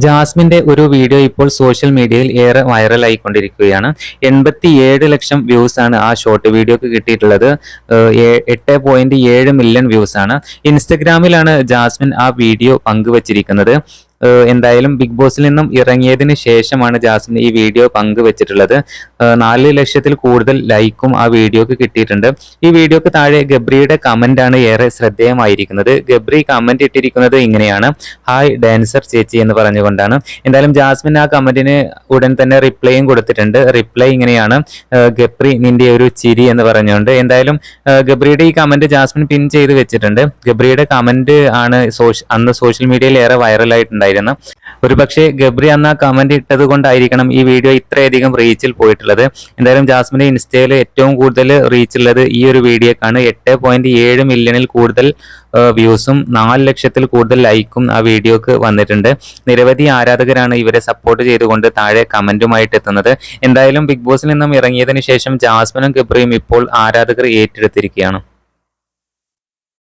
ജാസ്മിന്റെ ഒരു വീഡിയോ ഇപ്പോൾ സോഷ്യൽ മീഡിയയിൽ ഏറെ വൈറലായിക്കൊണ്ടിരിക്കുകയാണ്. 87 ലക്ഷം വ്യൂസ് ആണ് ആ ഷോർട്ട് വീഡിയോക്ക് കിട്ടിയിട്ടുള്ളത്. 8.7 മില്യൺ വ്യൂസ് ആണ്. ഇൻസ്റ്റഗ്രാമിലാണ് ജാസ്മിൻ ആ വീഡിയോ പങ്കുവച്ചിരിക്കുന്നത്. എന്തായാലും ബിഗ് ബോസിൽ നിന്നും ഇറങ്ങിയതിന് ശേഷമാണ് ജാസ്മിൻ ഈ വീഡിയോ പങ്കുവച്ചിട്ടുള്ളത്. 4 ലക്ഷത്തിൽ കൂടുതൽ ലൈക്കും ആ വീഡിയോക്ക് കിട്ടിയിട്ടുണ്ട്. ഈ വീഡിയോക്ക് താഴെ ഗബ്രിയുടെ കമന്റ് ആണ് ഏറെ ശ്രദ്ധേയമായിരിക്കുന്നത്. ഗബ്രി കമന്റ് ഇട്ടിരിക്കുന്നത് ഇങ്ങനെയാണ്: ഹായ് ഡാൻസർ ചേച്ചി എന്ന് പറഞ്ഞുകൊണ്ടാണ്. എന്തായാലും ജാസ്മിൻ ആ കമന്റിന് ഉടൻ തന്നെ റിപ്ലൈയും കൊടുത്തിട്ടുണ്ട്. റിപ്ലൈ ഇങ്ങനെയാണ്: ഗബ്രി നിന്റെ ഒരു ചിരി എന്ന് പറഞ്ഞുകൊണ്ട്. എന്തായാലും ഗബ്രിയുടെ ഈ കമന്റ് ജാസ്മിൻ പിൻ ചെയ്ത് വെച്ചിട്ടുണ്ട്. ഗബ്രിയുടെ കമന്റ് ആണ് അന്ന് സോഷ്യൽ മീഡിയയിൽ ഏറെ വൈറലായിട്ടുണ്ടായിരുന്നു. ഒരുപക്ഷെ ഗബ്രി അന്ന് ആ കമന്റ് ഇട്ടത് കൊണ്ടായിരിക്കണം ഈ വീഡിയോ ഇത്രയധികം റീച്ചിൽ പോയിട്ടുള്ളത്. എന്തായാലും ജാസ്മിന്റെ ഇൻസ്റ്റയിൽ ഏറ്റവും കൂടുതൽ റീച്ച് ഉള്ളത് ഈ ഒരു വീഡിയോക്കാണ്. 8.7 മില്യണിൽ കൂടുതൽ വ്യൂസും 4 ലക്ഷത്തിൽ കൂടുതൽ ലൈക്കും ആ വീഡിയോക്ക് വന്നിട്ടുണ്ട്. നിരവധി ആരാധകരാണ് ഇവരെ സപ്പോർട്ട് ചെയ്തുകൊണ്ട് താഴെ കമന്റുമായിട്ട് എത്തുന്നത്. എന്തായാലും ബിഗ് ബോസിൽ നിന്നും ഇറങ്ങിയതിനു ശേഷം ജാസ്മിനും ഗബ്രിയും ഇപ്പോൾ ആരാധകർ ഏറ്റെടുത്തിരിക്കുകയാണ്.